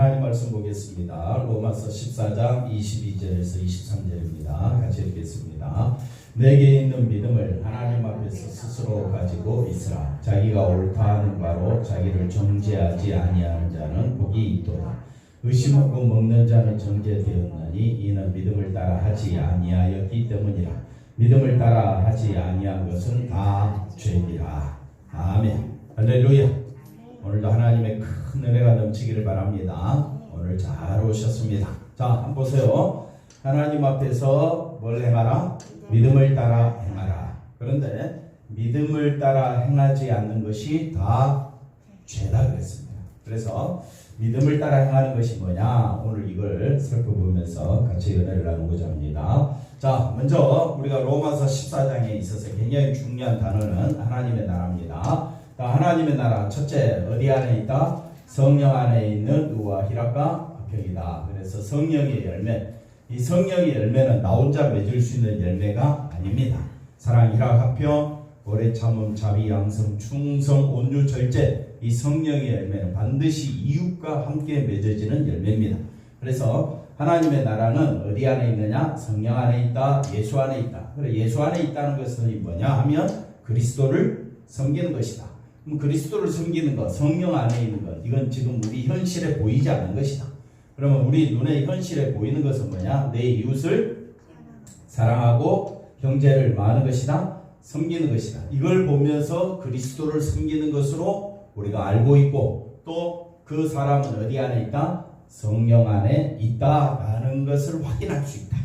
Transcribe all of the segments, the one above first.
하나님 말씀 보겠습니다. 로마서 14장 22절에서 23절입니다. 같이 읽겠습니다. 내게 있는 믿음을 하나님 앞에서 스스로 가지고 있으라. 자기가 옳다 하는 바로 자기를 정죄하지 아니하는 자는 복이 있도다. 의심 없고 먹는 자는 정죄되었나니 이는 믿음을 따라 하지 아니하였기 때문이라. 믿음을 따라 하지 아니한 것은 다 죄니라. 아멘. 할렐루야. 오늘도 하나님의 큰 은혜가 넘치기를 바랍니다. 오늘 잘 오셨습니다. 자, 한번 보세요. 하나님 앞에서 뭘 행하라? 믿음을 따라 행하라. 그런데 믿음을 따라 행하지 않는 것이 다 죄다 그랬습니다. 그래서 믿음을 따라 행하는 것이 뭐냐? 오늘 이걸 살펴보면서 같이 은혜를 나누고자 합니다. 자, 먼저 우리가 로마서 14장에 있어서 굉장히 중요한 단어는 하나님의 나라입니다. 하나님의 나라 첫째 어디 안에 있다? 성령 안에 있는 의와 희락과 화평이다. 그래서 성령의 열매, 이 성령의 열매는 나 혼자 맺을 수 있는 열매가 아닙니다. 사랑, 희락, 화평, 오래 참음, 자비, 양성, 충성, 온유, 절제, 이 성령의 열매는 반드시 이웃과 함께 맺어지는 열매입니다. 그래서 하나님의 나라는 어디 안에 있느냐? 성령 안에 있다, 예수 안에 있다. 그래, 예수 안에 있다는 것은 뭐냐 하면 그리스도를 섬기는 것이다. 그럼 그리스도를 섬기는 것, 성령 안에 있는 것, 이건 지금 우리 현실에 보이지 않는 것이다. 그러면 우리 눈에 현실에 보이는 것은 뭐냐? 내 이웃을 사랑하고 형제를 마하는 것이다, 섬기는 것이다. 이걸 보면서 그리스도를 섬기는 것으로 우리가 알고 있고, 또 그 사람은 어디 안에 있다? 성령 안에 있다라는 것을 확인할 수 있다.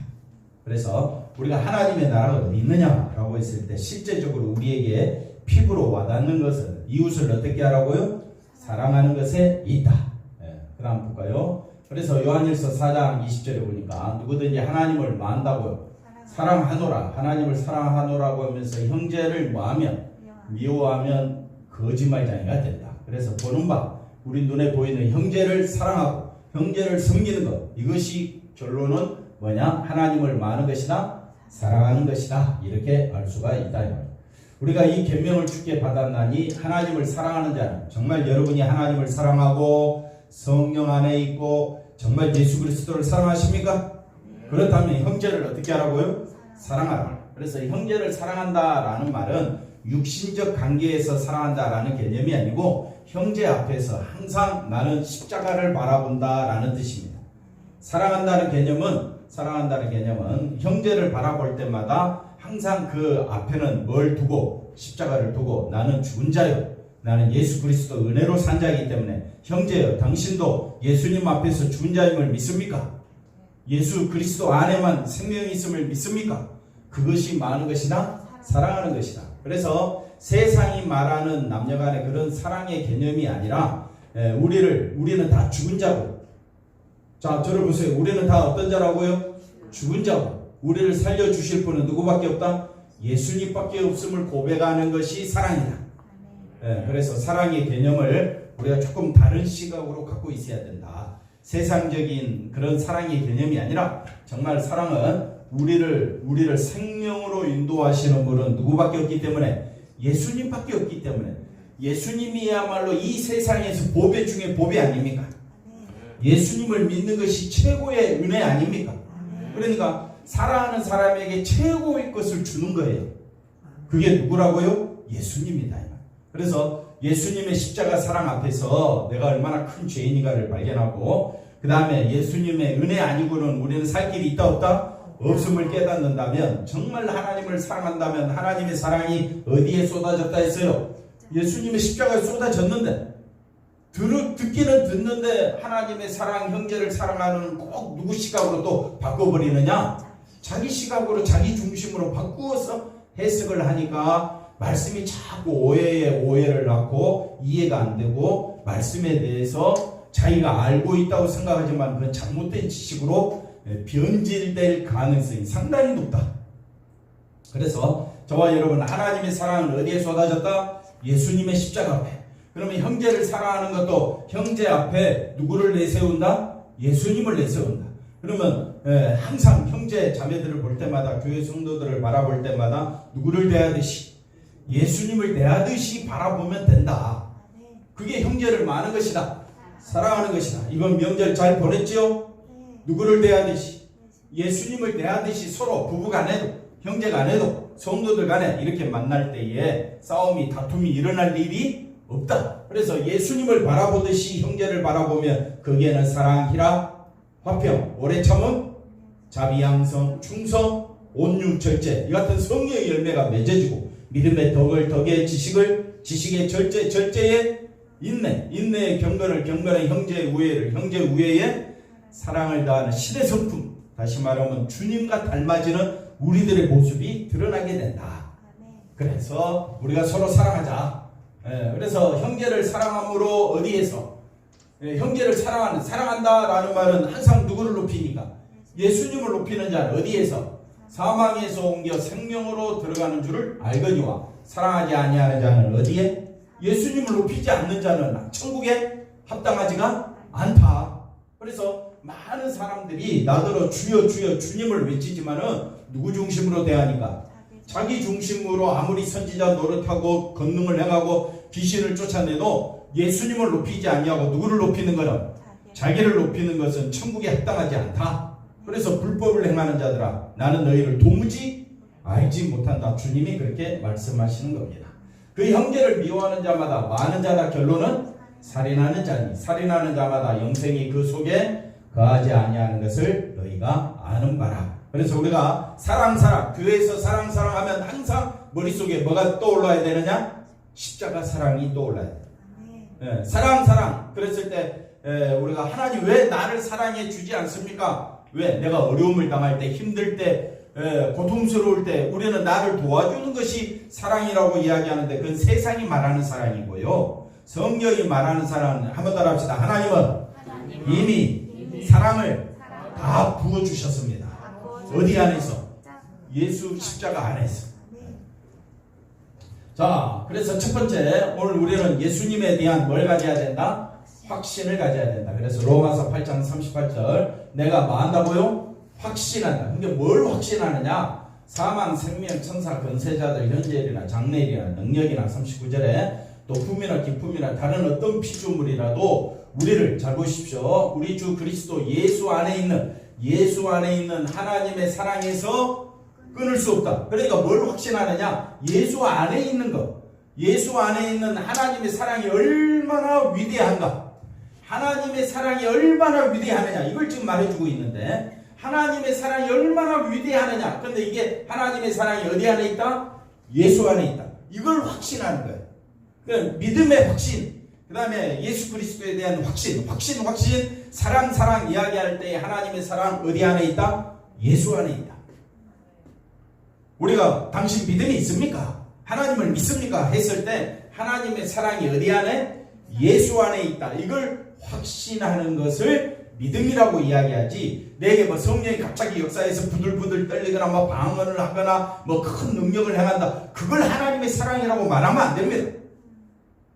그래서 우리가 하나님의 나라가 어디 있느냐라고 했을 때 실제적으로 우리에게 피부로 와닿는 것은 이웃을 어떻게 하라고요? 사랑하는 것에 있다. 그 다음 볼까요? 그래서 요한일서 4장 20절에 보니까 누구든지 하나님을 만다고요? 사랑하노라. 하나님을 사랑하노라고 하면서 형제를 뭐하면? 미워하면 거짓말쟁이가 된다. 그래서 보는 바, 우리 눈에 보이는 형제를 사랑하고 형제를 섬기는 것, 이것이 결론은 뭐냐? 하나님을 마는 것이다, 사랑하는 것이다. 이렇게 알 수가 있다. 우리가 이 계명을 주께 받았나니 하나님을 사랑하는 자는, 정말 여러분이 하나님을 사랑하고 성령 안에 있고 정말 예수 그리스도를 사랑하십니까? 그렇다면 형제를 어떻게 하라고요? 사랑하라. 그래서 형제를 사랑한다라는 말은 육신적 관계에서 사랑한다라는 개념이 아니고 형제 앞에서 항상 나는 십자가를 바라본다라는 뜻입니다. 사랑한다는 개념은 형제를 바라볼 때마다 항상 그 앞에는 뭘 두고, 십자가를 두고, 나는 죽은 자요, 나는 예수 그리스도 은혜로 산 자이기 때문에 형제여, 당신도 예수님 앞에서 죽은 자임을 믿습니까? 예수 그리스도 안에만 생명이 있음을 믿습니까? 그것이 많은 것이다, 사랑하는 것이다. 그래서 세상이 말하는 남녀간의 그런 사랑의 개념이 아니라 우리는 다 죽은 자고, 자, 저를 보세요. 우리는 다 어떤 자라고요? 죽은 자고, 우리를 살려주실 분은 누구밖에 없다? 예수님밖에 없음을 고백하는 것이 사랑이다. 그래서 사랑의 개념을 우리가 조금 다른 시각으로 갖고 있어야 된다. 세상적인 그런 사랑의 개념이 아니라 정말 사랑은 우리를 생명으로 인도하시는 분은 누구밖에 없기 때문에, 예수님밖에 없기 때문에, 예수님이야말로 이 세상에서 보배 중에 보배 아닙니까? 예수님을 믿는 것이 최고의 은혜 아닙니까? 그러니까 사랑하는 사람에게 최고의 것을 주는 거예요. 그게 누구라고요? 예수님이다. 그래서 예수님의 십자가 사랑 앞에서 내가 얼마나 큰 죄인인가를 발견하고, 그 다음에 예수님의 은혜 아니고는 우리는 살 길이 있다 없다? 없음을 깨닫는다면, 정말 하나님을 사랑한다면 하나님의 사랑이 어디에 쏟아졌다 했어요? 예수님의 십자가에 쏟아졌는데, 듣기는 듣는데 하나님의 사랑, 형제를 사랑하는 꼭 누구 시각으로 또 바꿔버리느냐? 자기 시각으로, 자기 중심으로 바꾸어서 해석을 하니까 말씀이 자꾸 오해에 오해를 낳고 이해가 안 되고, 말씀에 대해서 자기가 알고 있다고 생각하지만 그건 잘못된 지식으로 변질될 가능성이 상당히 높다. 그래서 저와 여러분, 하나님의 사랑은 어디에 쏟아졌다? 예수님의 십자가 앞에. 그러면 형제를 사랑하는 것도 형제 앞에 누구를 내세운다? 예수님을 내세운다. 그러면 항상 형제 자매들을 볼 때마다, 교회 성도들을 바라볼 때마다 누구를 대하듯이? 예수님을 대하듯이 바라보면 된다. 그게 형제를 마는 것이다. 사랑하는 것이다. 이번 명절 잘 보냈지요? 누구를 대하듯이? 예수님을 대하듯이 서로 부부 간에도 형제 간에도 성도들 간에 이렇게 만날 때에 싸움이 다툼이 일어날 일이 없다. 그래서 예수님을 바라보듯이 형제를 바라보면 거기에는 사랑, 희락, 화평, 오래 참음, 자비, 양성, 충성, 온유, 절제 이 같은 성령의 열매가 맺어지고 믿음의 덕의 지식의 절제의 인내의 경건의 형제의 우애에 사랑을 다하는 신의 성품, 다시 말하면 주님과 닮아지는 우리들의 모습이 드러나게 된다. 그래서 우리가 서로 사랑하자. 그래서 형제를 사랑함으로 어디에서 형제를 사랑한다라는 말은 항상 누구를 높이니까 예수님을 높이는 자는 어디에서 사망에서 옮겨 생명으로 들어가는 줄을 알거니와 사랑하지 아니하는 자는 어디에 예수님을 높이지 않는 자는 천국에 합당하지가 않다. 그래서 많은 사람들이 나더러 주여 주여 주님을 외치지만은 누구 중심으로 대하니까 자기 중심으로 아무리 선지자 노릇하고 권능을 행하고 귀신을 쫓아내도 예수님을 높이지 아니하고 누구를 높이는 거는 자기를 높이는 것은 천국에 합당하지 않다. 그래서 불법을 행하는 자들아 나는 너희를 도무지 알지 못한다. 주님이 그렇게 말씀하시는 겁니다. 그 형제를 미워하는 자마다 많은 자다. 결론은 살인하는 자니 살인하는 자마다 영생이 그 속에 거하지 아니하는 것을 너희가 아는 바라. 그래서 우리가 사랑 교회에서 사랑하면 항상 머릿속에 뭐가 떠올라야 되느냐? 십자가 사랑이 떠올라야 돼. 사랑 그랬을 때 우리가 하나님 왜 나를 사랑해 주지 않습니까? 왜? 내가 어려움을 당할 때 힘들 때 고통스러울 때 우리는 나를 도와주는 것이 사랑이라고 이야기하는데 그건 세상이 말하는 사랑이고요. 성경이 말하는 사랑은 한번 더 합시다. 하나님은 이미 사랑을 다 부어주셨습니다. 어디 안에서? 예수 십자가 안에서. 자, 그래서 첫 번째 오늘 우리는 예수님에 대한 뭘 가져야 된다? 확신을 가져야 된다. 그래서 로마서 8장 38절 내가 뭐 한다고요? 확신한다. 그게 뭘 확신하느냐? 사망, 생명, 천사, 권세자들, 현재일이나 장래일이나 능력이나 39절에 또 품이나 기품이나 다른 어떤 피조물이라도 우리를 잘 보십시오. 우리 주 그리스도 예수 안에 있는 하나님의 사랑에서 끊을 수 없다. 그러니까 뭘 확신하느냐? 예수 안에 있는 것. 예수 안에 있는 하나님의 사랑이 얼마나 위대한가. 하나님의 사랑이 얼마나 위대하느냐. 이걸 지금 말해주고 있는데 하나님의 사랑이 얼마나 위대하느냐. 근데 이게 하나님의 사랑이 어디 안에 있다? 예수 안에 있다. 이걸 확신하는 거예요. 그러니까 믿음의 확신. 그 다음에 예수 그리스도에 대한 확신. 사랑 이야기할 때 하나님의 사랑 어디 안에 있다? 예수 안에 있다. 우리가 당신 믿음이 있습니까? 하나님을 믿습니까? 했을 때 하나님의 사랑이 어디 안에? 예수 안에 있다. 이걸 확신하는 것을 믿음이라고 이야기하지. 내게 뭐 성령이 갑자기 역사에서 부들부들 떨리거나 뭐 방언을 하거나 뭐 큰 능력을 행한다. 그걸 하나님의 사랑이라고 말하면 안 됩니다.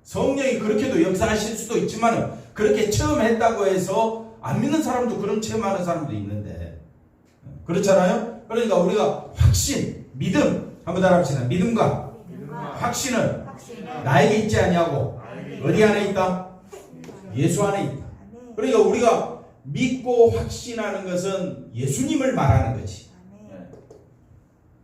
성령이 그렇게도 역사하실 수도 있지만 그렇게 처음 했다고 해서 안 믿는 사람도 그런 체험하는 사람도 있는데 그렇잖아요. 그러니까 우리가 확신, 믿음 한번 따라합시다. 믿음과 확신은 나에게 있지 아니하고 어디 안에 있다? 예수 안에 있다. 그러니까 우리가 믿고 확신하는 것은 예수님을 말하는 거지.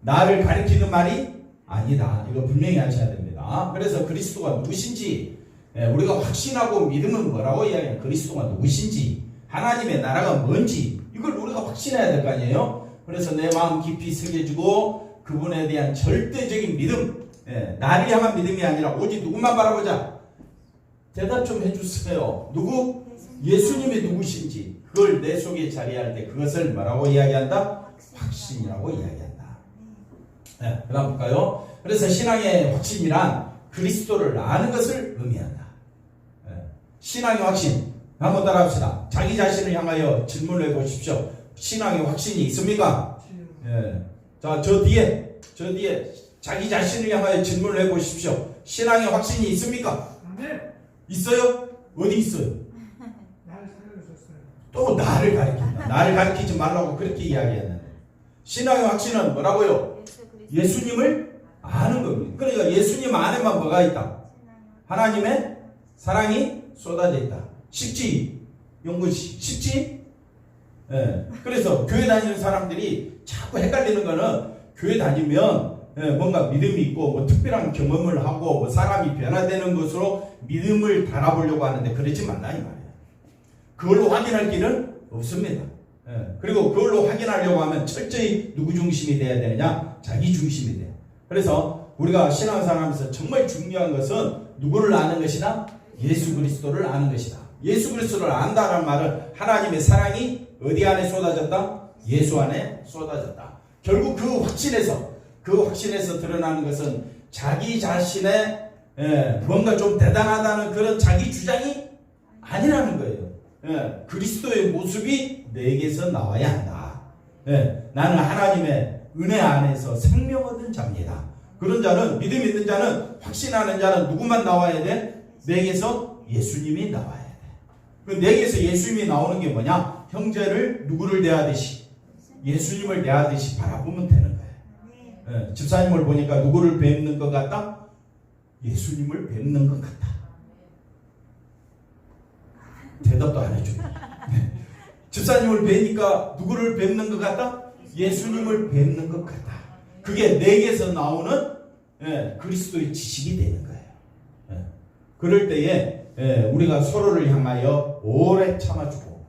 나를 가리키는 말이 아니다. 이거 분명히 하셔야 됩니다. 그래서 그리스도가 누구신지 우리가 확신하고 믿음은 뭐라고 이야기해요? 그리스도가 누구신지 하나님의 나라가 뭔지 이걸 우리가 확신해야 될 거 아니에요? 그래서 내 마음 깊이 새겨주고 그분에 대한 절대적인 믿음, 나를 향한 믿음이 아니라 오직 누구만 바라보자. 대답 좀 해주세요. 누구? 예수님이 누구신지 그걸 내 속에 자리할 때 그것을 뭐라고 이야기한다? 확신이라고 이야기한다. 그 다음 볼까요? 그래서 신앙의 확신이란 그리스도를 아는 것을 의미한다. 신앙의 확신 한번 따라합시다. 자기 자신을 향하여 질문을 해보십시오. 신앙의 확신이 있습니까? 자, 저 뒤에 자기 자신을 향하여 질문을 해보십시오. 신앙의 확신이 있습니까? 네. 있어요? 어디 있어요? 나를 살려주셨어요. 또 나를 가리킨다. 나를 가리키지 말라고 그렇게 이야기했는데 신앙의 확신은 뭐라고요? 예수님을 아는 겁니다. 그러니까 예수님 안에만 뭐가 있다? 하나님의 사랑이 쏟아져 있다. 쉽지? 영구 쉽지? 예. 그래서 교회 다니는 사람들이 자꾸 헷갈리는 거는 교회 다니면 뭔가 믿음이 있고 뭐 특별한 경험을 하고 뭐 사람이 변화되는 것으로 믿음을 달아보려고 하는데 그러지 말라 이 말이에요. 그걸로 확인할 길은 없습니다. 그리고 그걸로 확인하려고 하면 철저히 누구 중심이 돼야 되느냐? 자기 중심이 돼요. 그래서 우리가 신앙생활하면서 정말 중요한 것은 누구를 아는 것이다? 예수 그리스도를 아는 것이다. 예수 그리스도를 안다는 말은 하나님의 사랑이 어디 안에 쏟아졌다? 예수 안에 쏟아졌다. 결국 그 확신에서 드러나는 것은 자기 자신의 뭔가 좀 대단하다는 그런 자기 주장이 아니라는 거예요. 그리스도의 모습이 내게서 나와야 한다. 나는 하나님의 은혜 안에서 생명 얻은 자입니다. 그런 자는, 믿음 있는 자는, 확신하는 자는 누구만 나와야 돼? 내게서 예수님이 나와야 돼. 그 내게서 예수님이 나오는 게 뭐냐? 형제를 누구를 대하듯이, 예수님을 대하듯이 바라보면 되는 거예요. 집사님을 보니까 누구를 뵙는 것 같다? 예수님을 뵙는 것 같다. 대답도 안 해줘요. 집사님을 뵈니까 누구를 뵙는 것 같다? 예수님을 뵙는 것 같다. 그게 내게서 나오는 그리스도의 지식이 되는 거예요. 그럴 때에 우리가 서로를 향하여 오래 참아주고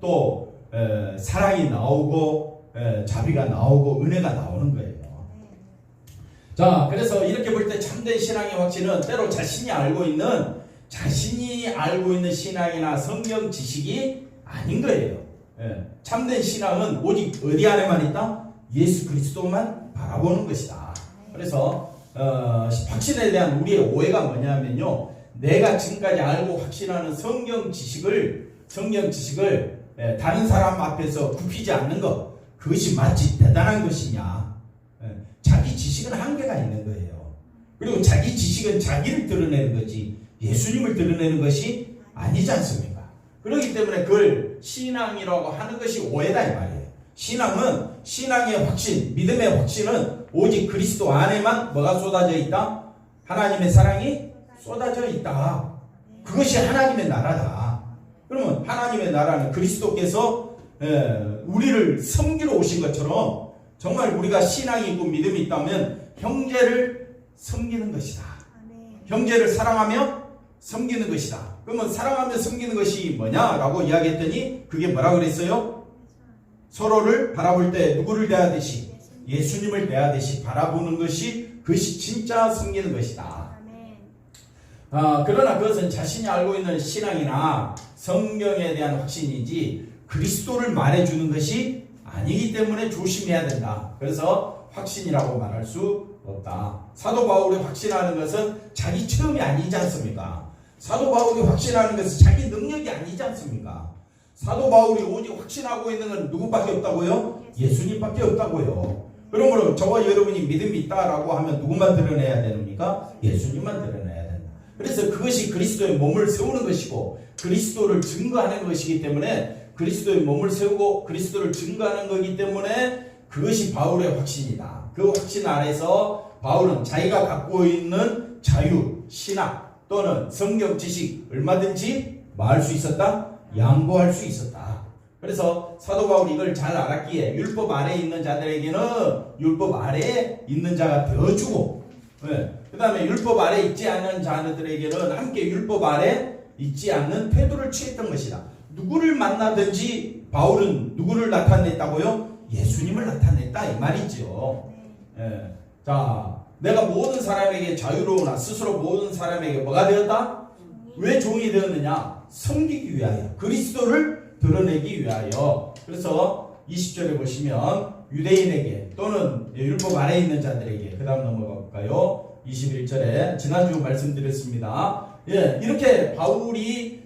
또 사랑이 나오고 자비가 나오고 은혜가 나오는 거예요. 자, 그래서 이렇게 볼 때 참된 신앙의 확신은 때로 자신이 알고 있는 신앙이나 성경 지식이 아닌 거예요. 참된 신앙은 오직 어디 안에만 있다? 예수 그리스도만 바라보는 것이다. 그래서 확신에 대한 우리의 오해가 뭐냐면요, 내가 지금까지 알고 확신하는 성경 지식을 다른 사람 앞에서 굽히지 않는 것, 그것이 마치 대단한 것이냐? 자기 지식은 한계가 있는 거예요. 그리고 자기 지식은 자기를 드러내는 거지 예수님을 드러내는 것이 아니지 않습니까? 그렇기 때문에 그걸 신앙이라고 하는 것이 오해다 이 말이에요. 신앙은, 신앙의 확신, 믿음의 확신은 오직 그리스도 안에만 뭐가 쏟아져 있다? 하나님의 사랑이 쏟아져 있다. 그것이 하나님의 나라다. 그러면 하나님의 나라는 그리스도께서 우리를 섬기러 오신 것처럼 정말 우리가 신앙이 있고 믿음이 있다면 형제를 섬기는 것이다. 형제를 사랑하며 섬기는 것이다. 그러면 사랑하며 섬기는 것이 뭐냐라고 이야기했더니 그게 뭐라 그랬어요? 서로를 바라볼 때 누구를 대하듯이, 예수님을 대하듯이 바라보는 것이, 그것이 진짜 섬기는 것이다. 그러나 그것은 자신이 알고 있는 신앙이나 성경에 대한 확신이지 그리스도를 말해주는 것이 아니기 때문에 조심해야 된다. 그래서 확신이라고 말할 수 없다. 사도 바울이 확신하는 것은 자기 체험이 아니지 않습니까? 사도 바울이 확신하는 것은 자기 능력이 아니지 않습니까? 사도 바울이 오직 확신하고 있는 건 누구밖에 없다고요? 예수님밖에 없다고요. 그러므로 저와 여러분이 믿음이 있다라고 하면 누구만 드러내야 됩니까? 예수님만 드러내야 된다. 그래서 그것이 그리스도의 몸을 세우는 것이고 그리스도를 증거하는 것이기 때문에, 그리스도의 몸을 세우고 그리스도를 증거하는 것이기 때문에 그것이 바울의 확신이다. 그 확신 아래서 바울은 자기가 갖고 있는 자유, 신학 또는 성경 지식 얼마든지 말할 수 있었다? 양보할 수 있었다. 그래서 사도 바울이 이걸 잘 알았기에 율법 아래에 있는 자들에게는 율법 아래에 있는 자가 되어주고, 그 다음에 율법 아래에 있지 않는 자들에게는 함께 율법 아래에 있지 않는 태도를 취했던 것이다. 누구를 만나든지 바울은 누구를 나타냈다고요? 예수님을 나타냈다 이 말이죠. 자, 내가 모든 사람에게 자유로우나 스스로 모든 사람에게 뭐가 되었다? 왜 종이 되었느냐? 섬기기 위하여, 그리스도를 드러내기 위하여. 그래서 20절에 보시면 유대인에게 또는 율법 아래에 있는 자들에게, 그 다음 넘어가 볼까요? 21절에 지난주 말씀드렸습니다. 이렇게 바울이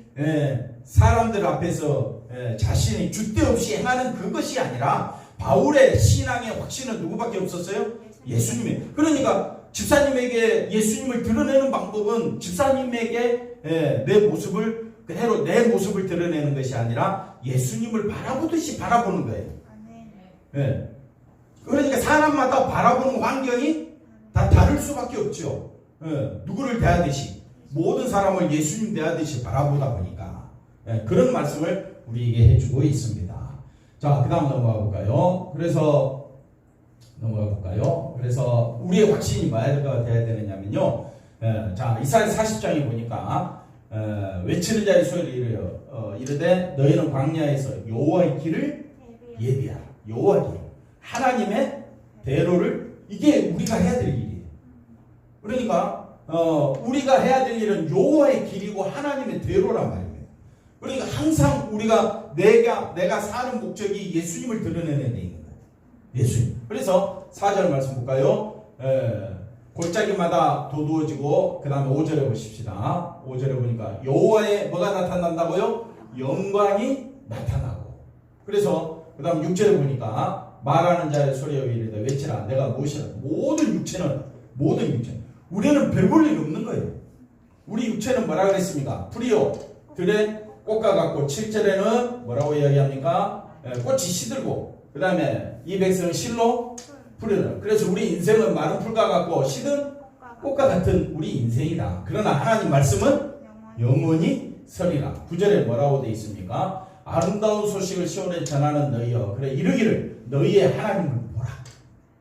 사람들 앞에서 자신이 줏대 없이 행하는 그것이 아니라 바울의 신앙의 확신은 누구밖에 없었어요? 예수님이. 그러니까 집사님에게 예수님을 드러내는 방법은 집사님에게 내 모습을 그대로 내 모습을 드러내는 것이 아니라 예수님을 바라보듯이 바라보는 거예요. 그러니까 사람마다 바라보는 환경이 다 다를 수밖에 없죠. 누구를 대하듯이, 모든 사람을 예수님 대하듯이 바라보다 보니까 그런 말씀을 우리에게 해주고 있습니다. 자, 그 다음 넘어가 볼까요? 그래서 우리의 확신이 뭐가 돼야 되느냐면요. 자, 이사야 40장에 보니까 외치는 자의 소리를 이르되 너희는 광야에서 여호와의 길을 예비하라. 여호와의 길, 하나님의 대로를, 이게 우리가 해야 될 일이에요. 그러니까 우리가 해야 될 일은 여호와의 길이고 하나님의 대로란 말입니다. 그러니까 항상 우리가 내가 사는 목적이 예수님을 드러내는 데 있는 거예요. 예수님. 그래서 4절 말씀 볼까요? 골짜기마다 도두어지고, 그 다음에 5절에 보십시다. 5절에 보니까 여호와의 뭐가 나타난다고요? 영광이 나타나고. 그래서 그 다음 6절에 보니까 말하는 자의 소리에 이르되 외치라 내가 무엇이라. 모든 육체는 우리는 별 볼 일 없는 거예요. 우리 육체는 뭐라 그랬습니까? 풀이요 들에 꽃과 같고, 7절에는 뭐라고 이야기합니까? 꽃이 시들고, 그 다음에 이 백성은 실로 풀이다. 그래서 우리 인생은 마른 풀과 같고 시든 꽃과 같은 우리 인생이다. 그러나 하나님 말씀은 영원히 서리라. 9절에 뭐라고 되어 있습니까? 아름다운 소식을 시온에 전하는 너희여, 그래 이르기를 너희의 하나님을 보라.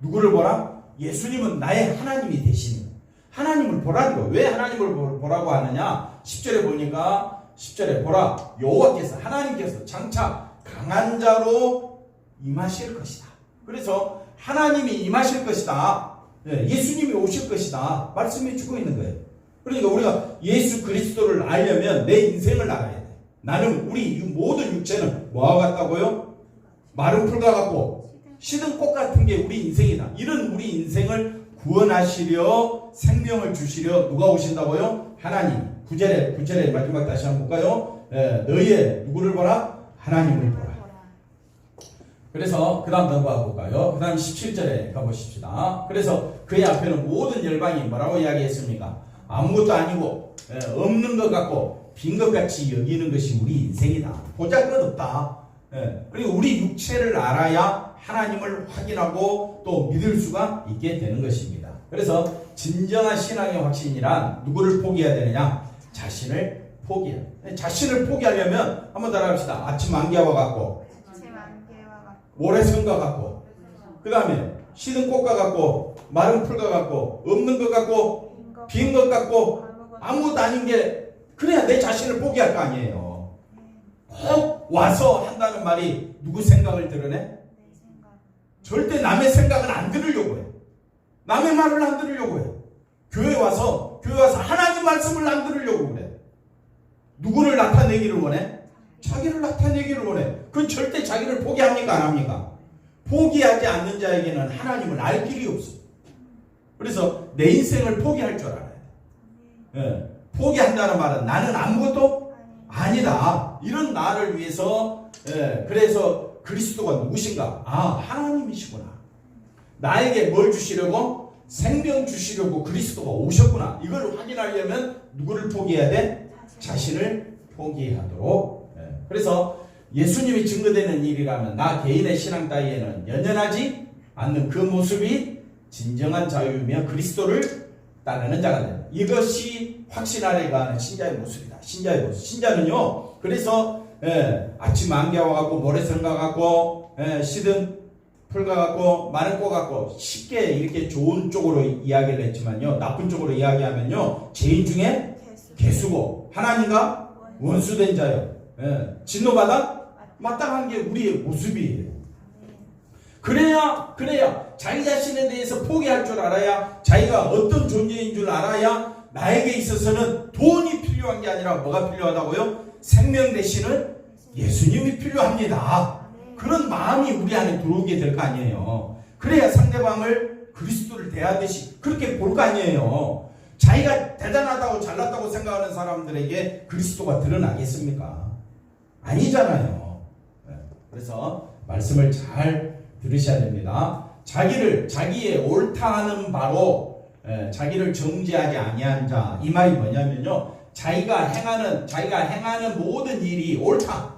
누구를 보라? 예수님은 나의 하나님이 되시는 거예요. 하나님을 보라는 거예요. 왜 하나님을 보라고 하느냐? 10절에 보니까 10절에 보라 여호와께서, 하나님께서 장차 강한 자로 임하실 것이다. 그래서 하나님이 임하실 것이다. 예수님이 오실 것이다. 말씀해 주고 있는 거예요. 그러니까 우리가 예수 그리스도를 알려면 내 인생을 알아야 돼. 나는 우리 모든 육체는 뭐와 같다고요? 마른 풀과 같고 시든 꽃 같은 게 우리 인생이다. 이런 우리 인생을 구원하시려, 생명을 주시려 누가 오신다고요? 하나님. 9절에 마지막 다시 한번 볼까요? 너희의 누구를 보라? 하나님을 보라. 그래서 그 다음 넘어가 볼까요? 그 다음 17절에 가보십시다. 그래서 그의 앞에는 모든 열방이 뭐라고 이야기했습니까? 아무것도 아니고 없는 것 같고 빈 것 같이 여기는 것이 우리 인생이다. 보잘것없다. 그리고 우리 육체를 알아야 하나님을 확인하고 또 믿을 수가 있게 되는 것입니다. 그래서 진정한 신앙의 확신이란 누구를 포기해야 되느냐? 자신을 포기해야. 자신을 포기하려면 한번 따라합시다. 아침 안개와 같고 모래성과 같고, 그 다음에 시든 꽃과 같고 마른 풀과 같고 없는 것 같고 빈 것 같고 아무것도 아닌 게, 그래야 내 자신을 포기할 거 아니에요. 꼭 와서 한다는 말이 누구 생각을 드러내? 절대 남의 생각은 안 들으려고 해요. 남의 말을 안 들으려고 해요. 교회 와서 하나님 말씀을 안 들으려고 그래. 누구를 나타내기를 원해? 자기를 나타내기를 원해. 그건 절대 자기를 포기합니까? 안 합니까? 포기하지 않는 자에게는 하나님을 알 길이 없어. 그래서 내 인생을 포기할 줄 알아야 돼. 포기한다는 말은 나는 아무것도 아니다. 이런 나를 위해서, 그래서 그리스도가 누구신가? 아, 하나님이시구나. 나에게 뭘 주시려고? 생명 주시려고 그리스도가 오셨구나. 이걸 확인하려면 누구를 포기해야 돼? 자신을 포기하도록. 그래서 예수님이 증거되는 일이라면 나 개인의 신앙 따위에는 연연하지 않는 그 모습이 진정한 자유이며 그리스도를 따르는 자가 된다. 이것이 확신하려고 하는 신자의 모습이다. 신자의 모습. 신자는요, 그래서 아침 안개와 같고 모래성과 같고 시든 풀과 같고 마른 꽃 같고, 쉽게 이렇게 좋은 쪽으로 이야기를 했지만요, 나쁜 쪽으로 이야기하면요, 죄인 중에 개수고 하나님과 원수된 자요. 진노받아 마땅한 게 우리의 모습이에요. 그래야 자기 자신에 대해서 포기할 줄 알아야, 자기가 어떤 존재인 줄 알아야 나에게 있어서는 돈이 필요한 게 아니라 뭐가 필요하다고요? 생명 대신은 예수님이 필요합니다. 그런 마음이 우리 안에 들어오게 될 거 아니에요. 그래야 상대방을 그리스도를 대하듯이 그렇게 볼 거 아니에요. 자기가 대단하다고 잘났다고 생각하는 사람들에게 그리스도가 드러나겠습니까? 아니잖아요. 그래서 말씀을 잘 들으셔야 됩니다. 자기의 옳다 하는 바로 자기를 정죄하지 아니한 자, 이 말이 뭐냐면요, 자기가 행하는 모든 일이 옳다,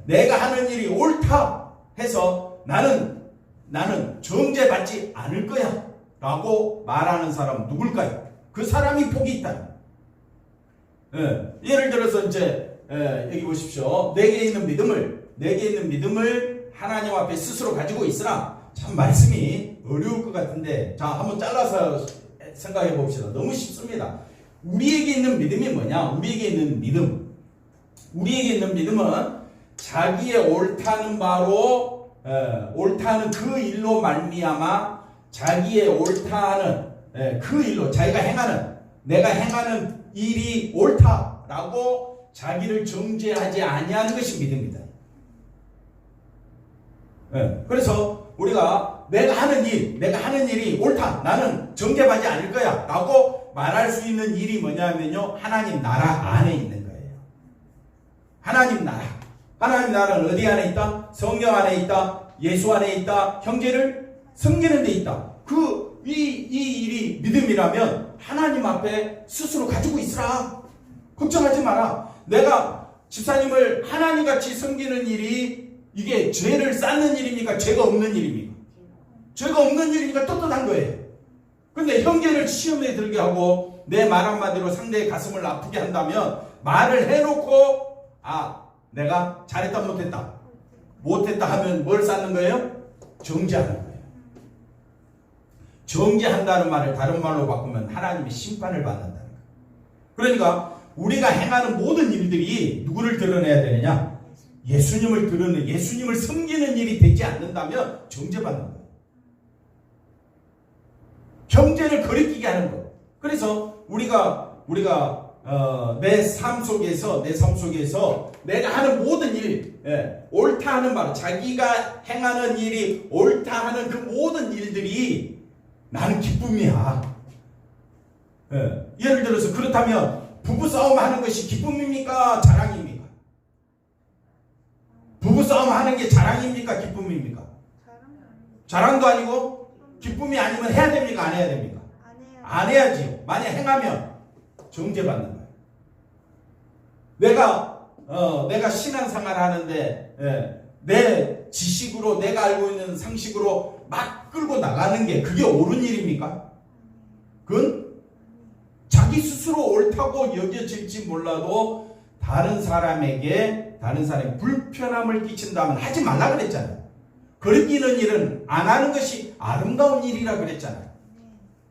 내가 하는 일이 옳다 해서 나는 정죄받지 않을 거야 라고 말하는 사람은 누굴까요? 그 사람이 복이 있다. 예를 들어서 이제 여기 보십시오. 내게 있는 믿음을 하나님 앞에 스스로 가지고 있으라. 참 말씀이 어려울 것 같은데 자 한번 잘라서 생각해 봅시다. 너무 쉽습니다. 우리에게 있는 믿음이 뭐냐? 우리에게 있는 믿음은 자기의 옳다는 바로 옳다는 그 일로 말미암아 자기의 옳다는 그 일로 자기가 행하는 내가 행하는 일이 옳다라고 자기를 정죄하지 아니하는 것이 믿음이다. 그래서 우리가 내가 하는 일이 옳다. 나는 정죄받지 않을 거야. 라고 말할 수 있는 일이 뭐냐면요. 하나님 나라 안에 있는 거예요. 하나님 나라는 어디 안에 있다? 성령 안에 있다. 예수 안에 있다. 형제를 섬기는 데 있다. 이 일이 믿음이라면 하나님 앞에 스스로 가지고 있으라. 걱정하지 마라. 내가 집사님을 하나님같이 섬기는 일이 이게 죄를 쌓는 일입니까? 죄가 없는 일입니까? 죄가 없는 일이니까 떳떳한 거예요. 근데 형제를 시험에 들게 하고 내 말 한마디로 상대의 가슴을 아프게 한다면 말을 해놓고 내가 잘했다 못했다 하면 뭘 쌓는 거예요? 정죄하는 거예요. 정죄한다는 말을 다른 말로 바꾸면 하나님의 심판을 받는다는 거예요. 그러니까 우리가 행하는 모든 일들이 누구를 드러내야 되느냐? 예수님을 섬기는 일이 되지 않는다면 정죄받는 거예요. 형제를 거리끼게 하는 거예요. 그래서 우리가 내 삶 속에서 내가 하는 모든 일, 옳다 하는 말, 자기가 행하는 일이 옳다 하는 그 모든 일들이 나는 기쁨이야. 예를 들어서 그렇다면 부부싸움 하는 것이 기쁨입니까? 자랑입니까? 부부싸움 하는 게 자랑입니까? 기쁨입니까? 자랑도 아니고 기쁨이 아니면 해야 됩니까? 안 해야 됩니까? 안 해야지요. 만약 행하면 정죄받는 거예요. 내가 신앙생활 하는데 내 지식으로 내가 알고 있는 상식으로 막 끌고 나가는 게 그게 옳은 일입니까? 그건 자기 스스로 옳다고 여겨질지 몰라도 다른 사람에게 불편함을 끼친다면 하지 말라 그랬잖아요. 거리끼는 일은 안 하는 것이 아름다운 일이라 그랬잖아요.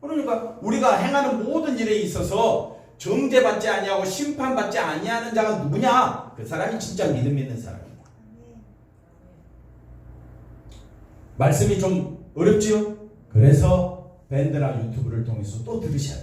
그러니까 우리가 행하는 모든 일에 있어서 정죄받지 아니하고 심판받지 아니하는 자가 누구냐? 그 사람이 진짜 믿음 있는 사람입니다. 말씀이 좀 어렵지요? 그래서 밴드나 유튜브를 통해서 또 들으셔야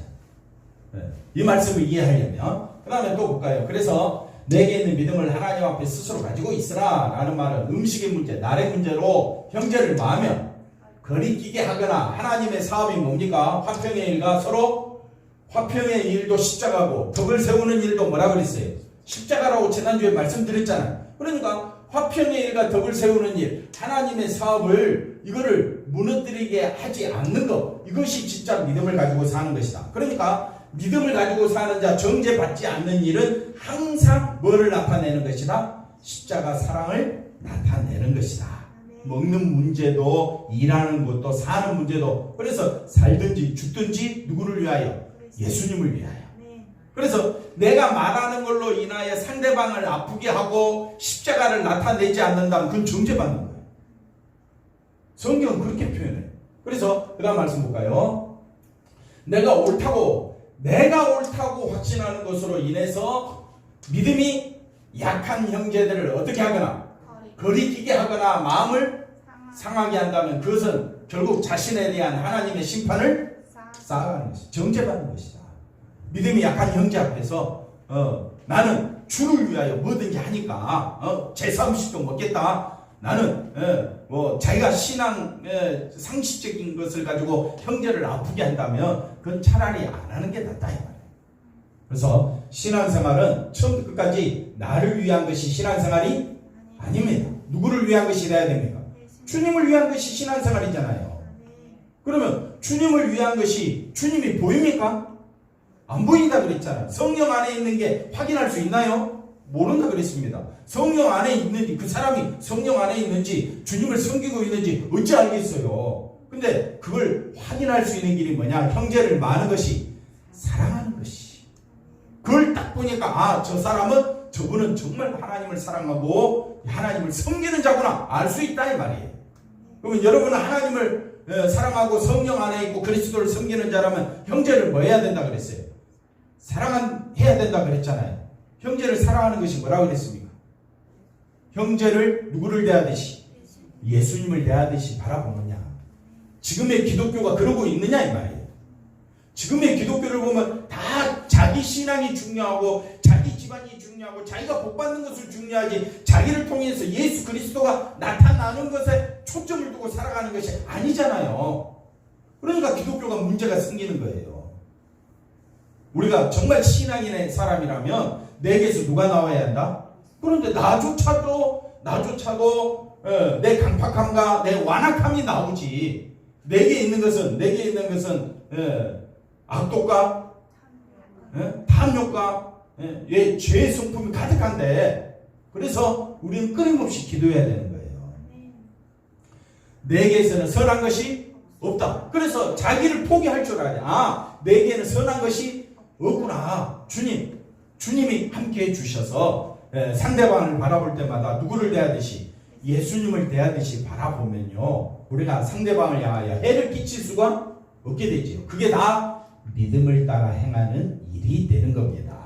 돼요. 이 말씀을 이해하려면 그 다음에 또 볼까요? 그래서 내게 있는 믿음을 하나님 앞에 스스로 가지고 있으라 라는 말은 음식의 문제, 날의 문제로 형제를 마으면 거리끼게 하거나 하나님의 사업이 뭡니까? 화평의 일과 서로 화평의 일도 십자가고 덕을 세우는 일도 뭐라 그랬어요? 십자가라고 지난주에 말씀드렸잖아요. 그러니까 화평의 일과 덕을 세우는 일, 하나님의 사업을 이거를 무너뜨리게 하지 않는 것, 이것이 진짜 믿음을 가지고 사는 것이다. 그러니까 믿음을 가지고 사는 자, 정죄받지 않는 일은 항상 뭐를 나타내는 것이다? 십자가 사랑을 나타내는 것이다. 먹는 문제도 일하는 것도 사는 문제도 그래서 살든지 죽든지 누구를 위하여? 예수님을 위하여. 그래서 내가 말하는 걸로 인하여 상대방을 아프게 하고 십자가를 나타내지 않는다면 그건 정죄받는 거예요. 성경은 그렇게 표현해요. 그래서 그 다음 말씀 볼까요? 내가 옳다고 확신하는 것으로 인해서 믿음이 약한 형제들을 어떻게 하거나 거리끼게 하거나 마음을 상하게 한다면 그것은 결국 자신에 대한 하나님의 심판을 쌓아가는 것이다. 정죄받는 것이다. 믿음이 약한 형제 앞에서 나는 주를 위하여 뭐든지 하니까 제사 음식도 먹겠다. 나는 자기가 신앙 상식적인 것을 가지고 형제를 아프게 한다면 그건 차라리 안 하는 게 낫다 이 말이에요. 그래서 신앙생활은 처음부터 끝까지 나를 위한 것이 신앙생활이 아닙니다. 누구를 위한 것이 돼야 됩니까? 주님을 위한 것이 신앙생활이잖아요. 그러면 주님을 위한 것이 주님이 보입니까? 안 보인다 그랬잖아요. 성령 안에 있는 게 확인할 수 있나요? 모른다 그랬습니다. 성령 안에 있는지, 그 사람이 성령 안에 있는지 주님을 섬기고 있는지 어찌 알겠어요. 근데 그걸 확인할 수 있는 길이 뭐냐? 형제를 많은 것이 사랑하는 것이. 그걸 딱 보니까 아, 저분은 정말 하나님을 사랑하고 하나님을 섬기는 자구나 알 수 있다 이 말이에요. 그러면 여러분은 하나님을 사랑하고 성령 안에 있고 그리스도를 섬기는 자라면 형제를 뭐 해야 된다 그랬어요? 사랑해야 된다 그랬잖아요. 형제를 사랑하는 것이 뭐라고 그랬습니까? 형제를 누구를 대하듯이? 예수님을 대하듯이 바라보느냐. 지금의 기독교가 그러고 있느냐 이 말이에요. 지금의 기독교를 보면 다 자기 신앙이 중요하고 자기 집안이 중요하고 자기가 복받는 것을 중요하지 자기를 통해서 예수 그리스도가 나타나는 것에 초점을 두고 살아가는 것이 아니잖아요. 그러니까 기독교가 문제가 생기는 거예요. 우리가 정말 신앙인의 사람이라면 내게서 누가 나와야 한다? 그런데 나조차도 내 강팍함과 내 완악함이 나오지. 내게 있는 것은 악독과 탐욕과 죄의 성품이 가득한데 그래서 우리는 끊임없이 기도해야 되는 거예요. 내게서는 선한 것이 없다. 그래서 자기를 포기할 줄 알아야 돼. 아, 내게는 선한 것이 없구나. 주님이 함께해 주셔서 상대방을 바라볼 때마다 누구를 대하듯이 예수님을 대하듯이 바라보면요 우리가 상대방을 향하여 해를 끼칠 수가 없게 되지요. 그게 다 믿음을 따라 행하는 일이 되는 겁니다.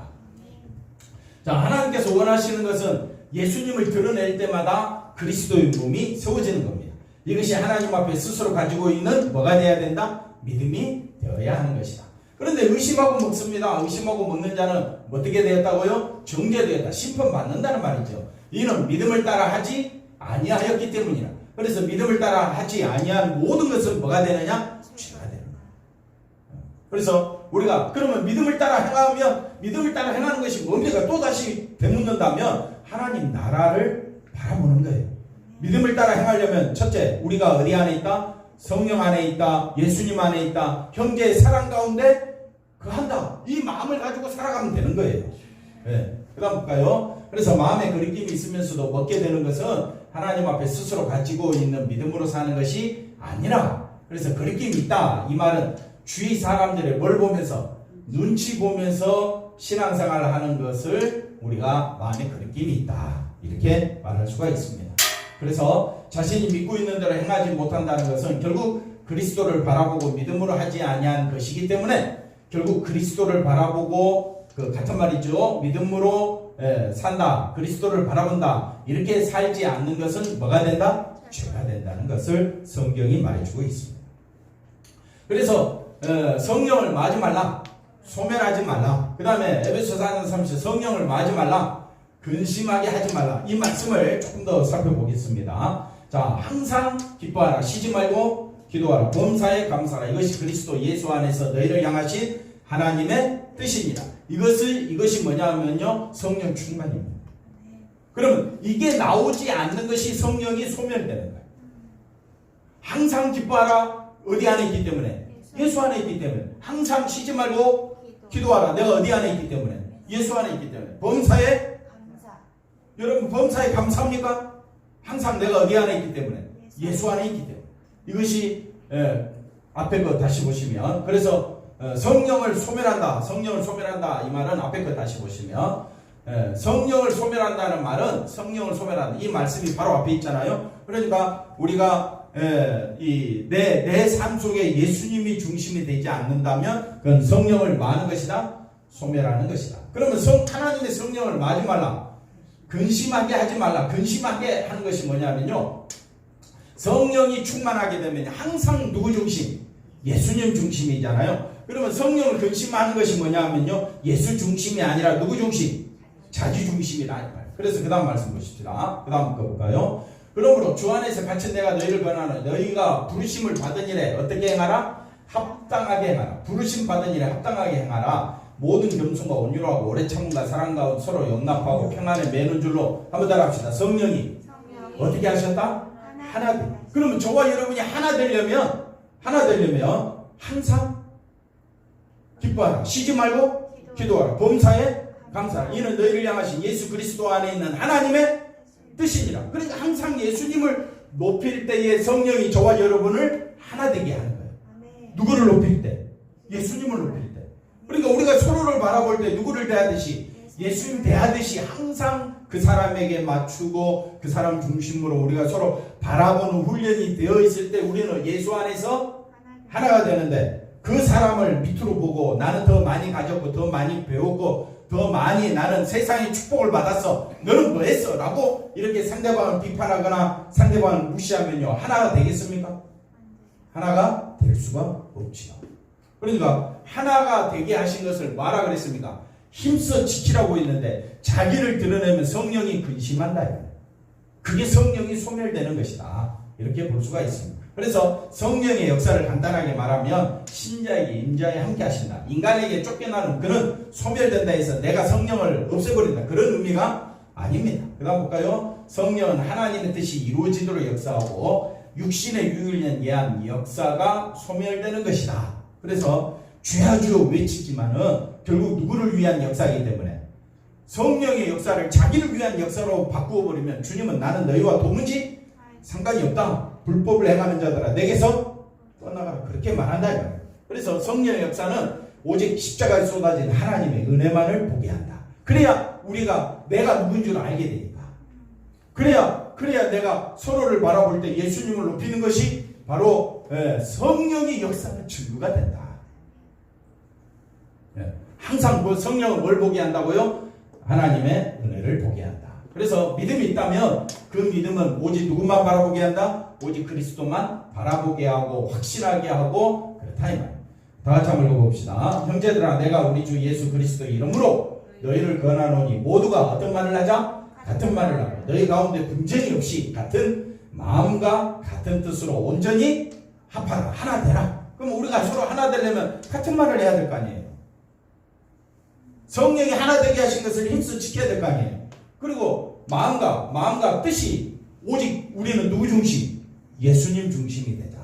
자, 하나님께서 원하시는 것은 예수님을 드러낼 때마다 그리스도의 몸이 세워지는 겁니다. 이것이 하나님 앞에 스스로 가지고 있는 뭐가 되어야 된다? 믿음이 되어야 하는 것이다. 그런데 의심하고 먹습니다. 의심하고 먹는 자는 어떻게 되었다고요? 정죄되었다. 심판받는다는 말이죠. 이는 믿음을 따라 하지 아니하였기 때문이라. 그래서 믿음을 따라 하지 아니한 모든 것은 뭐가 되느냐? 죄가 되는 거예요. 그래서 우리가 그러면 믿음을 따라 행하는 것이 뭡니까? 또다시 되묻는다면 하나님 나라를 바라보는 거예요. 믿음을 따라 행하려면 첫째, 우리가 어디 안에 있다? 성령 안에 있다. 예수님 안에 있다. 형제의 사랑 가운데 한다. 이 마음을 가지고 살아가면 되는 거예요. 그 다음 볼까요? 그래서 마음에 그리낌이 있으면서도 먹게 되는 것은 하나님 앞에 스스로 가지고 있는 믿음으로 사는 것이 아니라 그래서 그리낌이 있다. 이 말은 주위 사람들의 뭘 보면서 눈치 보면서 신앙생활을 하는 것을 우리가 마음에 그리낌이 있다. 이렇게 말할 수가 있습니다. 그래서 자신이 믿고 있는 대로 행하지 못한다는 것은 결국 그리스도를 바라보고 믿음으로 하지 아니한 것이기 때문에 결국 그리스도를 바라보고 같은 말이죠. 믿음으로 산다. 그리스도를 바라본다. 이렇게 살지 않는 것은 뭐가 된다? 죄가 된다는 것을 성경이 말해주고 있습니다. 그래서 성령을 마지 말라. 소멸하지 말라. 그 다음에 에베소서 4장 30절 성령을 마지 말라. 근심하게 하지 말라. 이 말씀을 조금 더 살펴보겠습니다. 자, 항상 기뻐하라. 쉬지 말고 기도하라. 범사에 감사하라. 이것이 그리스도 예수 안에서 너희를 향하신 하나님의 뜻입니다. 이것이 뭐냐면요, 성령 충만입니다. 그러면 이게 나오지 않는 것이 성령이 소멸되는 거예요. 항상 기뻐하라. 어디 안에 있기 때문에? 예수 안에 있기 때문에. 항상 쉬지 말고 기도하라. 내가 어디 안에 있기 때문에? 예수 안에 있기 때문에. 범사에 여러분 범사에 감사합니까? 항상 내가 어디 안에 있기 때문에? 예수 안에 있기 때문에. 이것이 앞에 거 다시 보시면 그래서 성령을 소멸한다. 이 말은 앞에 거 다시 보시면 성령을 소멸한다는 말은 성령을 소멸한다. 이 말씀이 바로 앞에 있잖아요. 그러니까 우리가 내 삶 속에 예수님이 중심이 되지 않는다면 그건 성령을 마는 것이다. 소멸하는 것이다. 그러면 하나님의 성령을 마지 말라. 근심하게 하지 말라. 근심하게 하는 것이 뭐냐면요, 성령이 충만하게 되면 항상 누구 중심? 예수님 중심이잖아요. 그러면 성령을 근심하는 것이 뭐냐면요, 예수 중심이 아니라 누구 중심? 자기 중심이다. 그래서 그 다음 말씀 보십시다. 그 다음 거 볼까요? 그러므로 주 안에서 갇힌 내가 너희를 권하노니 너희가 부르심을 받은 일에 어떻게 행하라? 합당하게 행하라. 부르심 받은 일에 합당하게 행하라. 모든 겸손과 온유하고 오래 참음과 사랑과 서로 용납하고 평안에 매는 줄로 한번 따라합시다. 성령이 어떻게 하셨다? 하나 되. 그러면 저와 여러분이 하나 되려면 항상 기뻐하라. 쉬지 말고 기도하라. 범사에 감사하라. 이는 너희를 향하신 예수 그리스도 안에 있는 하나님의 뜻이니라. 그러니까 항상 예수님을 높일 때에 성령이 저와 여러분을 하나 되게 하는 거예요. 누구를 높일 때? 예수님을 높일 때. 그러니까 우리가 서로를 바라볼 때 누구를 대하듯이 예수님 대하듯이 항상 그 사람에게 맞추고 그 사람 중심으로 우리가 서로 바라보는 훈련이 되어 있을 때 우리는 예수 안에서 하나가 되는데, 그 사람을 밑으로 보고 나는 더 많이 가졌고 더 많이 배웠고 더 많이 나는 세상의 축복을 받았어, 너는 뭐 했어? 라고 이렇게 상대방을 비판하거나 상대방을 무시하면요, 하나가 되겠습니까? 하나가 될 수가 없지요. 그러니까 하나가 되게 하신 것을 뭐라 그랬습니까? 힘써 지키라고 했는데 자기를 드러내면 성령이 근심한다. 그게 성령이 소멸되는 것이다, 이렇게 볼 수가 있습니다. 그래서 성령의 역사를 간단하게 말하면 신자에게 임자에 함께 하신다. 인간에게 쫓겨나는 그는 소멸된다 해서 내가 성령을 없애버린다, 그런 의미가 아닙니다. 그 다음 볼까요? 성령은 하나님의 뜻이 이루어지도록 역사하고 육신의 유일한 예한 역사가 소멸되는 것이다. 그래서 주야 주여 외치지만은 결국 누구를 위한 역사이기 때문에 성령의 역사를 자기를 위한 역사로 바꾸어 버리면 주님은 나는 너희와 도무지 상관이 없다, 불법을 행하는 자들아 내게서 떠나가라, 그렇게 말한다. 그래서 성령의 역사는 오직 십자가에 쏟아진 하나님의 은혜만을 보게 한다. 그래야 우리가 내가 누군 줄 알게 되니까, 그래야 내가 서로를 바라볼 때 예수님을 높이는 것이 바로 성령의 역사는 증거가 된다. 항상 그 성령은 뭘 보게 한다고요? 하나님의 은혜를 보게 한다. 그래서 믿음이 있다면 그 믿음은 오직 누구만 바라보게 한다? 오직 그리스도만 바라보게 하고 확실하게 하고 그렇다 이 말입니다. 다 같이 한번 읽어봅시다. 형제들아, 내가 우리 주 예수 그리스도의 이름으로 너희를 권하노니 모두가 어떤 말을 하자? 같은 말을 하고 너희 가운데 분쟁이 없이 같은 마음과 같은 뜻으로 온전히 합하라, 하나 되라. 그럼 우리가 서로 하나 되려면 같은 말을 해야 될 거 아니에요. 성령이 하나 되게 하신 것을 힘써 지켜야 될 거 아니에요. 그리고 마음과 뜻이 오직 우리는 누구 중심? 예수님 중심이 되자.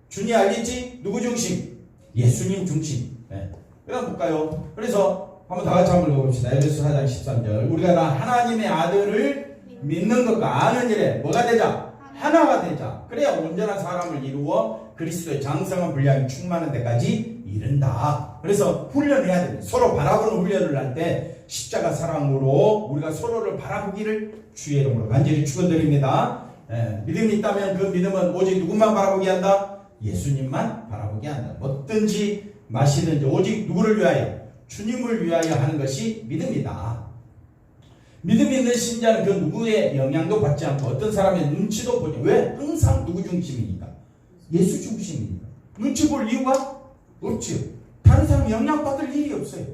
주님 알겠지? 누구 중심? 예수님 중심. 그 다음 볼까요? 그래서 한번 다 같이 한번 읽어봅시다. 에베소 4장 13절. 우리가 다 하나님의 아들을 믿는 것과 아는 일에 뭐가 되자? 하나가 되자. 그래야 온전한 사람을 이루어 그리스도의 장성한 분량이 충만한 데까지 이른다. 그래서 훈련해야 됩니다. 서로 바라보는 훈련을 할 때 십자가 사랑으로 우리가 서로를 바라보기를 주의 이름으로 간절히 축원드립니다. 믿음이 있다면 그 믿음은 오직 누구만 바라보게 한다? 예수님만 바라보게 한다. 뭐든지 마시든지 오직 누구를 위하여? 주님을 위하여 하는 것이 믿음이다. 믿음이 있는 신자는 그 누구의 영향도 받지 않고 어떤 사람의 눈치도 보지. 왜? 항상 누구 중심이니까? 예수 중심이니까. 눈치 볼 이유가 없지요. 다른 사람 영향받을 일이 없어요.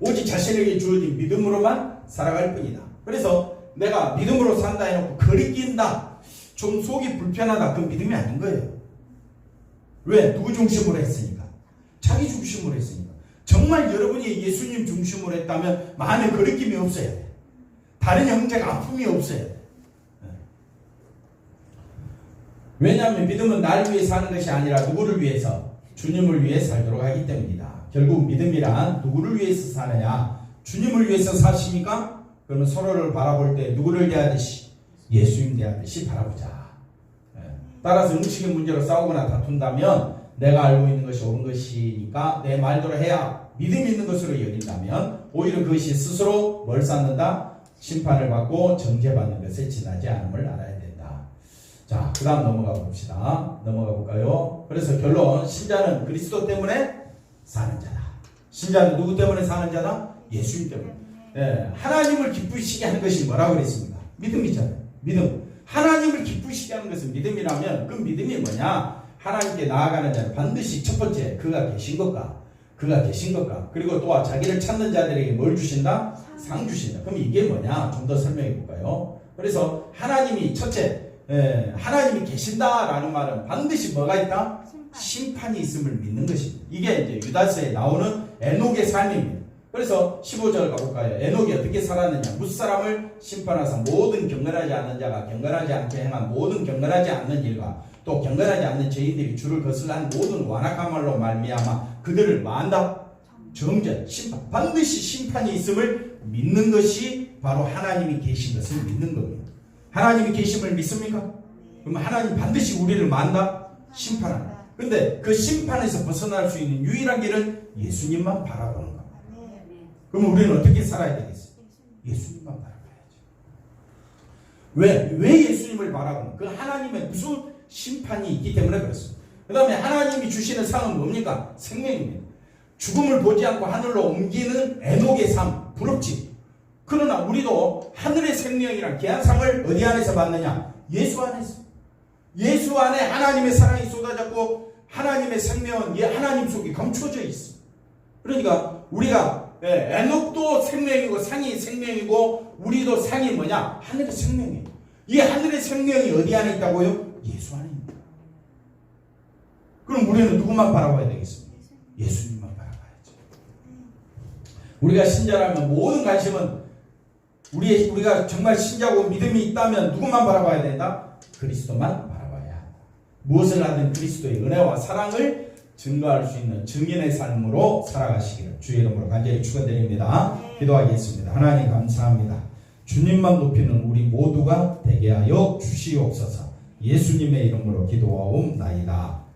오직 자신에게 주어진 믿음으로만 살아갈 뿐이다. 그래서 내가 믿음으로 산다 해놓고 거리낀다, 좀 속이 불편하다, 그 믿음이 아닌 거예요. 왜? 누구 중심으로 했으니까? 자기 중심으로 했으니까. 정말 여러분이 예수님 중심으로 했다면 마음에 거리낌이 없어야 돼. 다른 형제가 아픔이 없어야 돼. 왜냐하면 믿음은 나를 위해 사는 것이 아니라 누구를 위해서? 주님을 위해 살도록 하기 때문이다. 결국 믿음이란 누구를 위해서 사느냐? 주님을 위해서 사십니까? 그러면 서로를 바라볼 때 누구를 대하듯이? 예수님 대하듯이 바라보자. 따라서 음식의 문제로 싸우거나 다툰다면 내가 알고 있는 것이 옳은 것이니까 내 말대로 해야 믿음 있는 것으로 여긴다면 오히려 그것이 스스로 뭘 쌓는다? 심판을 받고 정죄받는 것에 지나지 않음을 알아야 된다. 자, 그 다음 넘어가 볼까요? 그래서 결론, 신자는 그리스도 때문에 사는 자다. 신자는 누구 때문에 사는 자다? 예수님 때문에. 하나님을 기쁘시게 하는 것이 뭐라고 그랬습니까? 믿음이잖아요. 믿음. 하나님을 기쁘시게 하는 것은 믿음이라면 그 믿음이 뭐냐? 하나님께 나아가는 자는 반드시 첫 번째 그가 계신 것과 그리고 또한 자기를 찾는 자들에게 뭘 주신다? 상 주신다. 그럼 이게 뭐냐? 좀 더 설명해 볼까요? 그래서 하나님이 첫째, 하나님이 계신다라는 말은 반드시 뭐가 있다? 심판이 있음을 믿는 것입니다. 이게 이제 유다서에 나오는 에녹의 삶입니다. 그래서 15절 가볼까요? 에녹이 어떻게 살았느냐? 무사람을 심판하사 모든 경건하지 않는 자가 경건하지 않게 행한 모든 경건하지 않는 일과 또 경건하지 않는 죄인들이 주를 거슬한 모든 완악한 말로 말미암아 그들을 만다? 정죄, 심판. 반드시 심판이 있음을 믿는 것이 바로 하나님이 계신 것을 믿는 겁니다. 하나님이 계심을 믿습니까? 그럼 하나님 반드시 우리를 만다? 심판한다. 근데 그 심판에서 벗어날 수 있는 유일한 길은 예수님만 바라보는 겁니다. 그럼 우리는 어떻게 살아야 되겠어요? 예수님만 바라봐야죠. 왜 예수님을 바라보는? 그 하나님의 무슨 심판이 있기 때문에 그렇습니다. 그 다음에 하나님이 주시는 상은 뭡니까? 생명입니다. 죽음을 보지 않고 하늘로 옮기는 에녹의 삶, 부럽지. 그러나 우리도 하늘의 생명이란 귀한 상을 어디 안에서 받느냐? 예수 안에서. 예수 안에 하나님의 사랑이 쏟아졌고 하나님의 생명은 하나님 속에 감춰져 있어. 그러니까 우리가 에녹도 생명이고 상이 생명이고 우리도 상이 뭐냐? 하늘의 생명이에요. 이 하늘의 생명이 어디 안에 있다고요? 예수 안에 있다. 그럼 우리는 누구만 바라봐야 되겠습니까? 예수님만 바라봐야죠. 우리가 신자라면 모든 관심은 우리가 정말 신자고 믿음이 있다면 누구만 바라봐야 된다? 그리스도만 바라봐야 한다. 무엇을 하든 그리스도의 은혜와 사랑을 증거할 수 있는 증인의 삶으로 살아가시기를 주의 이름으로 간절히 축원드립니다. 기도하겠습니다. 하나님 감사합니다. 주님만 높이는 우리 모두가 되게 하여 주시옵소서. 예수님의 이름으로 기도하옵나이다.